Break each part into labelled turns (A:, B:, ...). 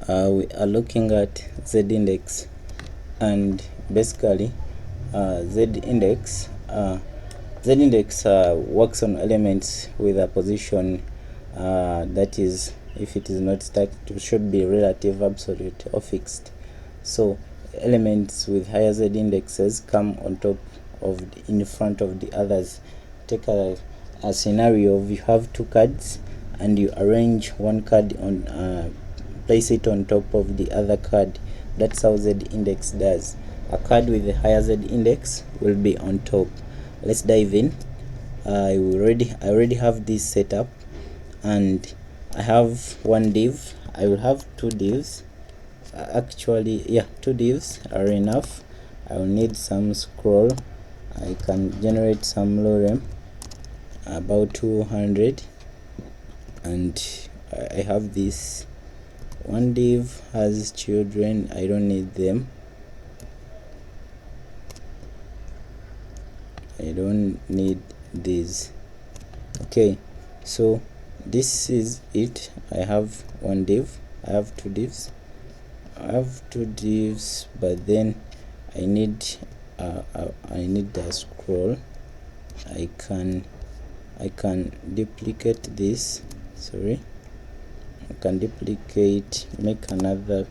A: We are looking at z-index, and basically z-index works on elements with a position that is, if it is not static, it should be relative, absolute, or fixed. So elements with higher z-indexes come on top of in front of the others. Take a scenario of you have two cards and you arrange one card on place it on top of the other card. That's how z-index does. A card with a higher z-index will be on top. Let's dive in. I already have this set up, and I have one div. I will have two divs. Two divs are enough. I will need some scroll. I can generate some lorem, about 200, and I have this. One div has children. I don't need them. I don't need these. Okay, so this is it. I have one div. I have two divs. But then I need the scroll. I can duplicate this. I can duplicate, make another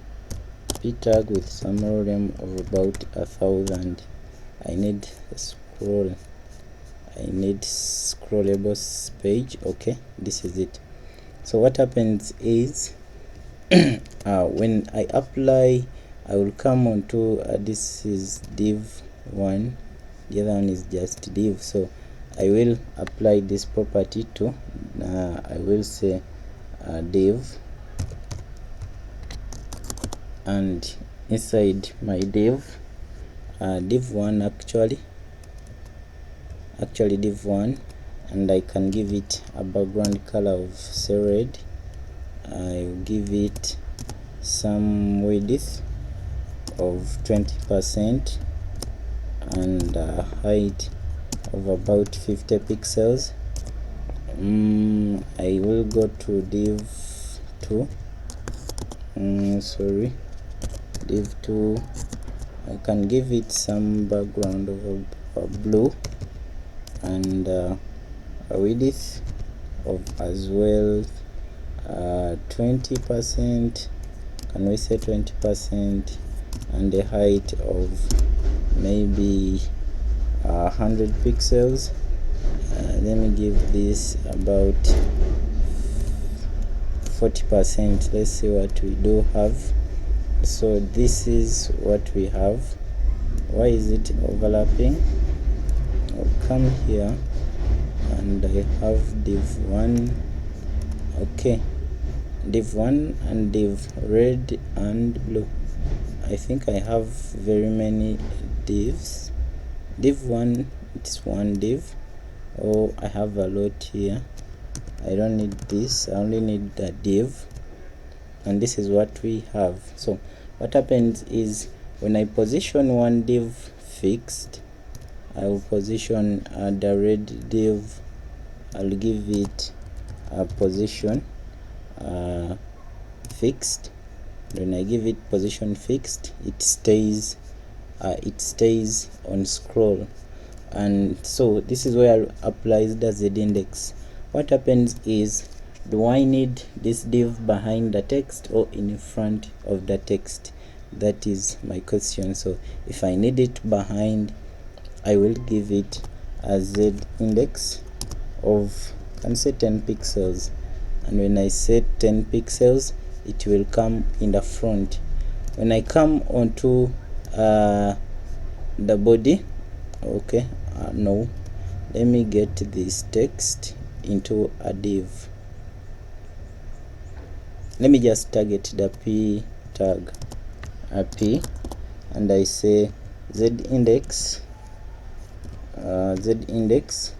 A: p tag with some lorem of about 1000. I need a scroll. I need scrollable page. Okay, this is it. So what happens is when I apply, I will come onto this is div 1, the other one is just div. So I will apply this property to I will say div, and inside my div, div 1 actually div 1, and I can give it a background color of say red. I will give it some width of 20% and height of about 50 pixels. I will go to div 2. Div 2. I can give it some background of a blue and a width of as well 20%. Can we say 20%, and a height of maybe 100 pixels. Let me give this about 40%. Let's see what we do have. So this is what we have. Why is it overlapping? I'll come here and I have div 1. Okay, div 1 and div red and blue. I think I have very many divs. Div 1, it's one div. Oh, I have a lot here. I don't need this. I only need the div, and this is what we have. So what happens is when I position one div fixed, I will position the red div. I'll give it a position fixed. When I give it position fixed, it stays on scroll. And so this is where I applies the z-index. What happens is, do I need this div behind the text or in front of the text? That is my question. So if I need it behind, I will give it a z-index of, can say 10 pixels, and when I set 10 pixels, it will come in the front. When I come onto the body, okay, no, let me get this text into a div. Let me just target the p tag, p, and I say z-index. Z-index.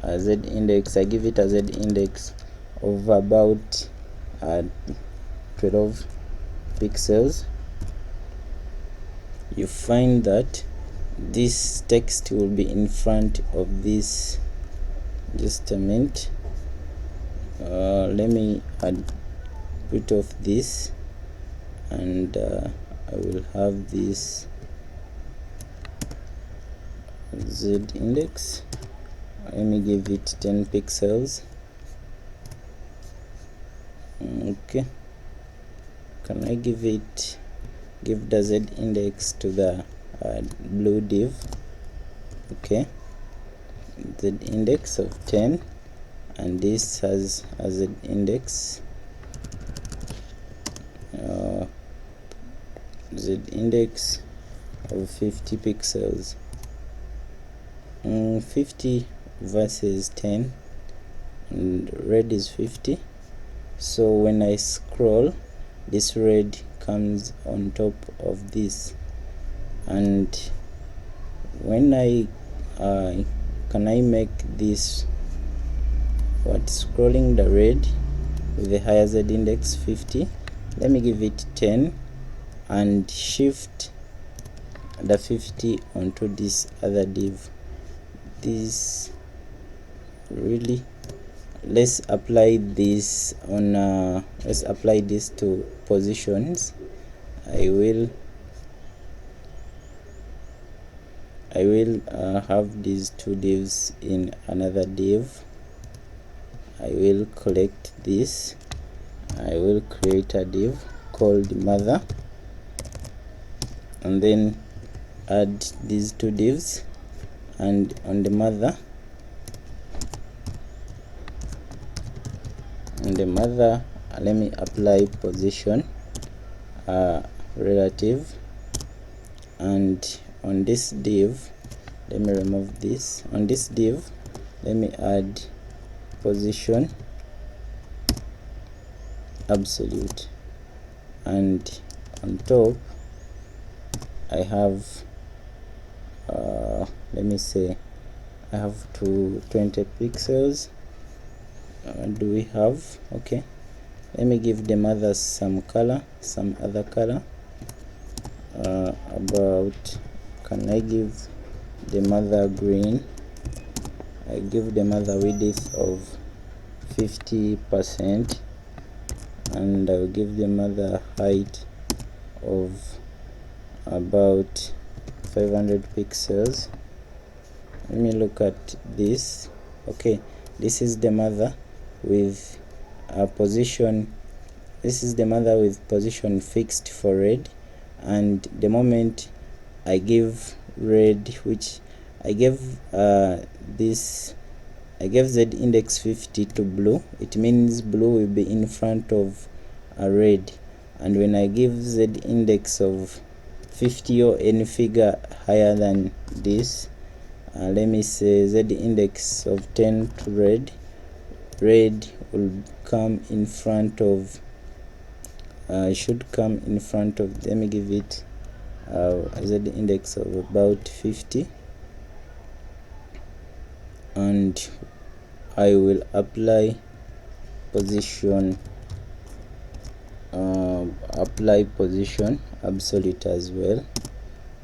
A: I give it a z-index of about 12 pixels. You find that this text will be in front of this. Just a minute. Let me add bit of this. and I will have this Z index. Let me give it 10 pixels. Okay, can I give the Z index to the blue div? Okay, Z index of 10, and this has a Z index Z index of 50 pixels. 50 versus 10, and red is 50. So when I scroll, this red comes on top of this, and when I can I make this scrolling the red with the higher Z index 50? Let me give it 10 and shift the 50 onto this other div. This really, let's apply this on let's apply this to positions. I will have these two divs in another div. I will collect this. I will create a div called mother, and then add these two divs, and on the mother let me apply position relative, and on this div, let me remove this. On this div, let me add position absolute, and on top I have let me say I have 20 pixels. Do we have? Okay, let me give the mother some color, some other color. About, can I give the mother green? I give the mother width of 50%, and I'll give the mother height of about 500 pixels. Let me look at this. Okay, this is the mother with a position. This is the mother with position fixed for red, and the moment I give red, which I gave this, I gave Z index 50 to blue, it means blue will be in front of a red. And when I give Z index of 50 or any figure higher than this, let me say Z index of 10 to red, red will come in front of should come in front of, let me give it a Z index of about 50, and I will apply position absolute as well,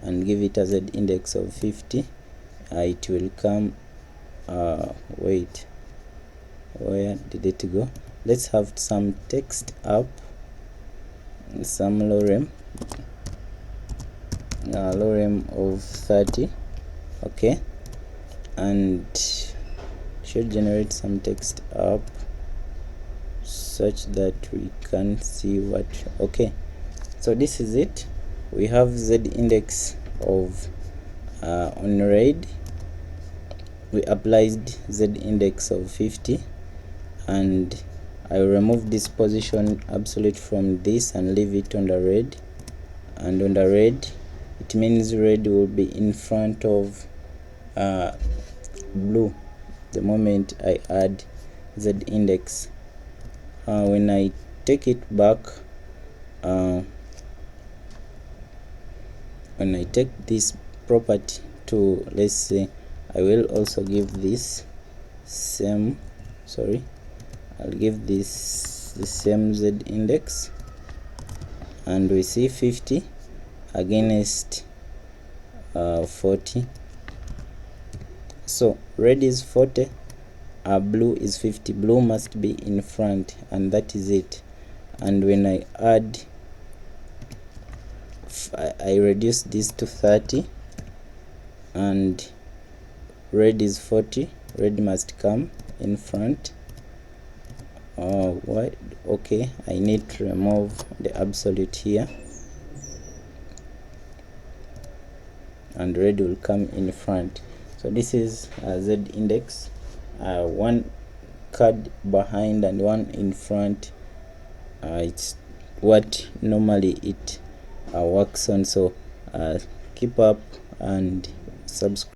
A: and give it a Z index of 50. It will come wait, where did it go? Let's have some text up, some lorem of 30. Okay, and should generate some text up such that we can see what. Okay, so this is it. We have Z index of on red, we applied Z index of 50, and I will remove this position absolute from this and leave it on the red, and on the red it means red will be in front of blue the moment I add Z index. When I take it back, when I take this property to, let's say, I will also give this same, I'll give this the same Z index, and we see 50 against 40. So red is 40, blue is 50. Blue must be in front, and that is it. And when I add I reduced this to 30, and red is 40. Red must come in front. What? Okay, I need to remove the absolute here, and red will come in front. So this is Z index, one card behind and one in front. It's what normally it works on. So keep up and subscribe.